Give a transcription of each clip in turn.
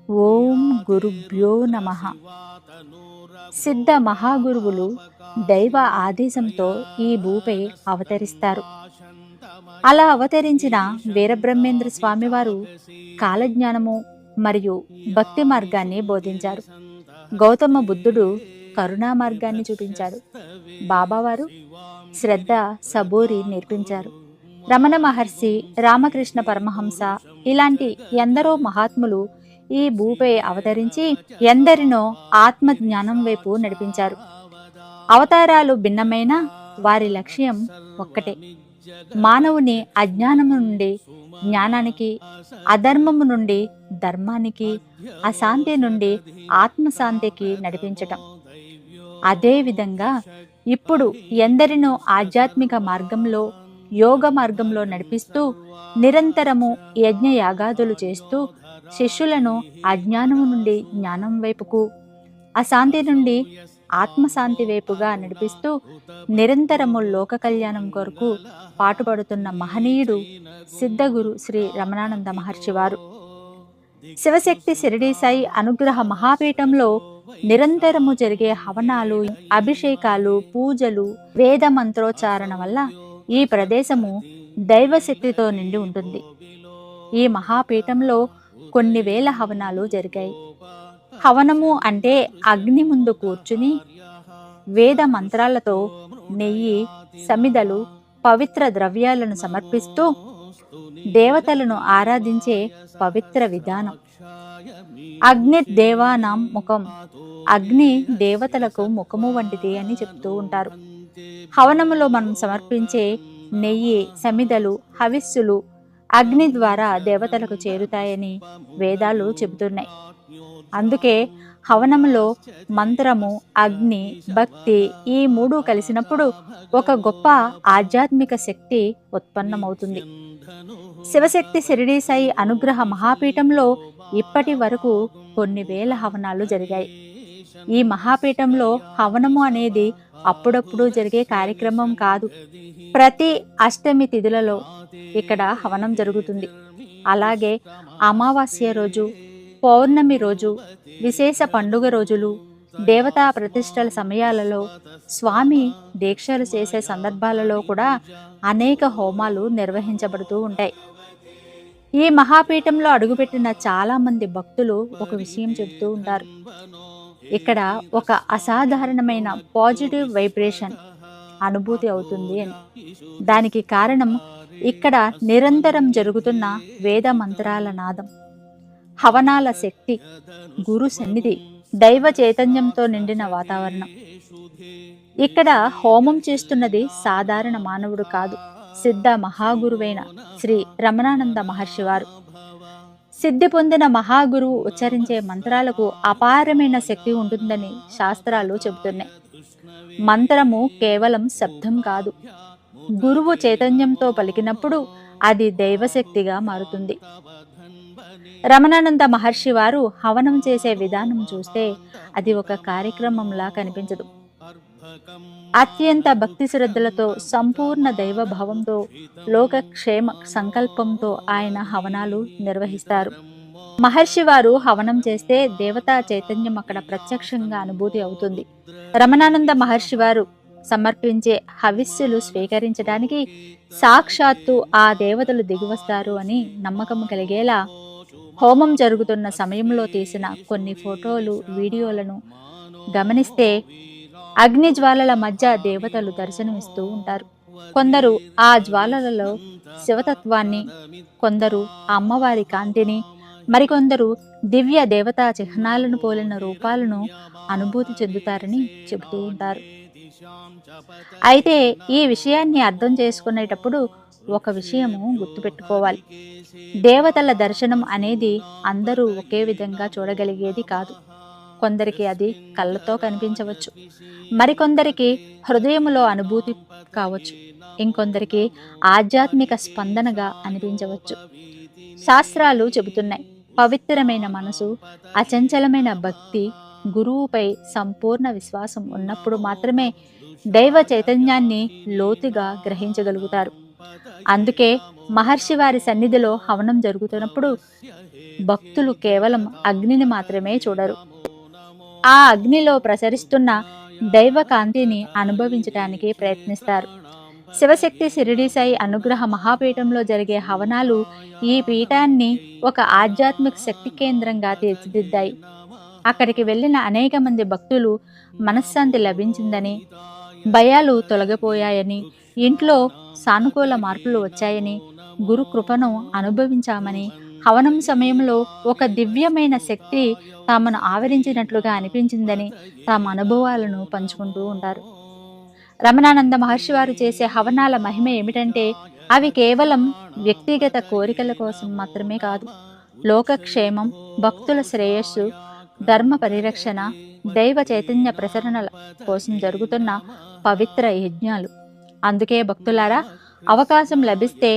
ఓం గురుభ్యో నమః. సిద్ధ మహాగురువులు దైవ ఆదేశంతో ఈ భూపై అవతరిస్తారు. అలా అవతరించిన వీరబ్రహ్మేంద్ర స్వామివారు కాలజ్ఞానము మరియు భక్తి మార్గాన్ని బోధించారు. గౌతమ బుద్ధుడు కరుణా మార్గాన్ని చూపించాడు. బాబావారు శ్రద్ధ సబూరి నేర్పించారు. రమణ మహర్షి, రామకృష్ణ పరమహంస ఇలాంటి ఎందరో మహాత్ములు ఈ భూపై అవతరించి ఎందరినో ఆత్మజ్ఞానం వైపు నడిపించారు. అవతారాలు భిన్నమైన వారి లక్ష్యం ఒక్కటే. మానవుని అజ్ఞానము నుండి జ్ఞానానికి, అధర్మము నుండి ధర్మానికి, అశాంతి నుండి ఆత్మశాంతికి నడిపించటం. అదేవిధంగా ఇప్పుడు ఎందరినో ఆధ్యాత్మిక మార్గంలో, యోగ మార్గంలో నడిపిస్తూ నిరంతరము యజ్ఞయాగాదులు చేస్తూ శిష్యులను అజ్ఞానము నుండి జ్ఞానం వైపుకు, అశాంతి నుండి ఆత్మశాంతి వైపుగా నడిపిస్తూ నిరంతరము లోక కళ్యాణం కొరకు పాటుపడుతున్న మహనీయుడు సిద్ధగురు శ్రీ రమణానంద మహర్షి వారు. శివశక్తి షిరిడీ సాయి అనుగ్రహ మహాపీఠంలో నిరంతరము జరిగే హవనాలు, అభిషేకాలు, పూజలు, వేద మంత్రోచ్చారణ వల్ల ఈ ప్రదేశము దైవశక్తితో నిండి ఉంటుంది. ఈ మహాపీఠంలో కొన్ని వేల హవనాలు జరిగాయి. హవనము అంటే అగ్ని ముందు కూర్చుని వేద మంత్రాలతో నెయ్యి, సమిదలు, పవిత్ర ద్రవ్యాలను సమర్పిస్తూ దేవతలను ఆరాధించే పవిత్ర విధానం. అగ్ని దేవానాం ముఖం, అగ్ని దేవతలకు ముఖము వంటిది అని చెప్తూ ఉంటారు. హవనములో మనం సమర్పించే నెయ్యి, సమిదలు, హవిస్సులు అగ్ని ద్వారా దేవతలకు చేరుతాయని వేదాలు చెబుతున్నాయి. అందుకే హవనములో మంత్రము, అగ్ని, భక్తి ఈ మూడు కలిసినప్పుడు ఒక గొప్ప ఆధ్యాత్మిక శక్తి ఉత్పన్నమవుతుంది. శివశక్తి షిరిడీ సాయి అనుగ్రహ మహాపీఠంలో ఇప్పటి వరకు కొన్ని వేల హవనాలు జరిగాయి. ఈ మహాపీఠంలో హవనము అనేది అప్పుడప్పుడు జరిగే కార్యక్రమం కాదు. ప్రతి అష్టమి తిథులలో ఇక్కడ హవనం జరుగుతుంది. అలాగే అమావాస్య రోజు, పౌర్ణమి రోజు, విశేష పండుగ రోజులు, దేవతా ప్రతిష్టల సమయాలలో, స్వామి దీక్షలు చేసే సందర్భాలలో కూడా అనేక హోమాలు నిర్వహించబడుతూ ఉంటాయి. ఈ మహాపీఠంలో అడుగుపెట్టిన చాలా మంది భక్తులు ఒక విషయం చెబుతూ ఉంటారు. ఇక్కడ ఒక అసాధారణమైన పాజిటివ్ వైబ్రేషన్ అనుభూతి అవుతుంది అని. దానికి కారణం ఇక్కడ నిరంతరం జరుగుతున్న వేద మంత్రాల నాదం, హవనాల శక్తి, గురు సన్నిధి, దైవ చైతన్యంతో నిండిన వాతావరణం. ఇక్కడ హోమం చేస్తున్నది సాధారణ మానవుడు కాదు, సిద్ధ మహాగురువైన శ్రీ రమణానంద మహర్షి వారు. సిద్ధి పొందిన మహాగురువు ఉచ్చరించే మంత్రాలకు అపారమైన శక్తి ఉంటుందని శాస్త్రాలు చెబుతున్నాయి. మంత్రము కేవలం శబ్దం కాదు, గురువు చైతన్యంతో పలికినప్పుడు అది దైవశక్తిగా మారుతుంది. రమణానంద మహర్షి వారు హవనం చేసే విధానం చూస్తే అది ఒక కార్యక్రమంలా కనిపించదు. అత్యంత భక్తి శ్రద్ధలతో, సంపూర్ణ దైవభావంతో, లోకక్షేమ సంకల్పంతో ఆయన హవనాలు నిర్వహిస్తారు. మహర్షి వారు హవనం చేస్తే దేవతా చైతన్యం అక్కడ ప్రత్యక్షంగా అనుభూతి అవుతుంది. రమణానంద మహర్షి వారు సమర్పించే హవిస్సులు స్వీకరించడానికి సాక్షాత్తు ఆ దేవతలు దిగివస్తారు అని నమ్మకం కలిగేలా హోమం జరుగుతున్న సమయంలో తీసిన కొన్ని ఫోటోలు, వీడియోలను గమనిస్తే అగ్ని జ్వాలల మధ్య దేవతలు దర్శనమిస్తూ ఉంటారు. కొందరు ఆ జ్వాలలలో శివతత్వాన్ని, కొందరు అమ్మవారి కాంతిని, మరికొందరు దివ్య దేవతా చిహ్నాలను పోలిన రూపాలను అనుభూతి చెందుతారని చెబుతూ ఉంటారు. అయితే ఈ విషయాన్ని అర్థం చేసుకునేటప్పుడు ఒక విషయము గుర్తుపెట్టుకోవాలి. దేవతల దర్శనం అనేది అందరూ ఒకే విధంగా చూడగలిగేది కాదు. కొందరికి అది కళ్ళతో కనిపించవచ్చు, మరికొందరికి హృదయములో అనుభూతి కావచ్చు, ఇంకొందరికి ఆధ్యాత్మిక స్పందనగా అనిపించవచ్చు. శాస్త్రాలు చెబుతున్నాయి, పవిత్రమైన మనసు, అచంచలమైన భక్తి, గురువుపై సంపూర్ణ విశ్వాసం ఉన్నప్పుడు మాత్రమే దైవ చైతన్యాన్ని లోతుగా గ్రహించగలుగుతారు. అందుకే మహర్షి వారి సన్నిధిలో హవనం జరుగుతున్నప్పుడు భక్తులు కేవలం అగ్నిని మాత్రమే చూడరు, ఆ అగ్నిలో ప్రసరిస్తున్న దైవ కాంతిని అనుభవించడానికి ప్రయత్నిస్తారు. శివశక్తి షిరిడీ సాయి అనుగ్రహ మహాపీఠంలో జరిగే హవనాలు ఈ పీఠాన్ని ఒక ఆధ్యాత్మిక శక్తి కేంద్రంగా తీర్చిదిద్దాయి. అక్కడికి వెళ్ళిన అనేక మంది భక్తులు మనశ్శాంతి లభించిందని, భయాలు తొలగిపోయాయని, ఇంట్లో సానుకూల మార్పులు వచ్చాయని, గురు కృపను అనుభవించామని, హవనం సమయంలో ఒక దివ్యమైన శక్తి తామను ఆవరించినట్లుగా అనిపించిందని తమ అనుభవాలను పంచుకుంటూ ఉంటారు. రమణానంద మహర్షి వారు చేసే హవనాల మహిమ ఏమిటంటే, అవి కేవలం వ్యక్తిగత కోరికల కోసం మాత్రమే కాదు, లోకక్షేమం, భక్తుల శ్రేయస్సు, ధర్మ పరిరక్షణ, దైవ చైతన్య ప్రసరణల కోసం జరుగుతున్న పవిత్ర యజ్ఞాలు. అందుకే భక్తులారా, అవకాశం లభిస్తే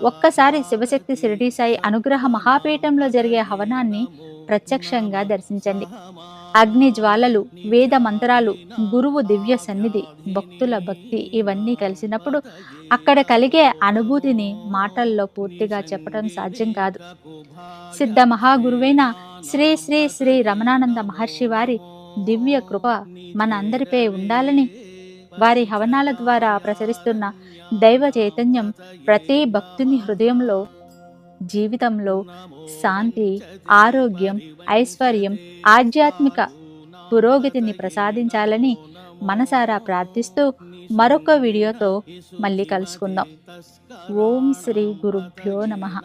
ఒక్కసారి శివశక్తి షిరిడీ సాయి అనుగ్రహ మహాపీఠంలో జరిగే హవనాన్ని ప్రత్యక్షంగా దర్శించండి. అగ్ని జ్వాలలు, వేద మంత్రాలు, గురువు దివ్య సన్నిధి, భక్తుల భక్తి ఇవన్నీ కలిసినప్పుడు అక్కడ కలిగే అనుభూతిని మాటల్లో పూర్తిగా చెప్పడం సాధ్యం కాదు. సిద్ధ మహాగురువైన శ్రీ శ్రీ శ్రీ రమణానంద మహర్షి వారి దివ్య కృప మన అందరిపై ఉండాలని, వారి హవనాల ద్వారా ప్రసరిస్తున్న దైవ చైతన్యం ప్రతి భక్తుని హృదయంలో, జీవితంలో శాంతి, ఆరోగ్యం, ఐశ్వర్యం, ఆధ్యాత్మిక పురోగతిని ప్రసాదించాలని మనసారా ప్రార్థిస్తూ మరొక వీడియోతో మళ్ళీ కలుసుకుందాం. ఓం శ్రీ గురుభ్యో నమః.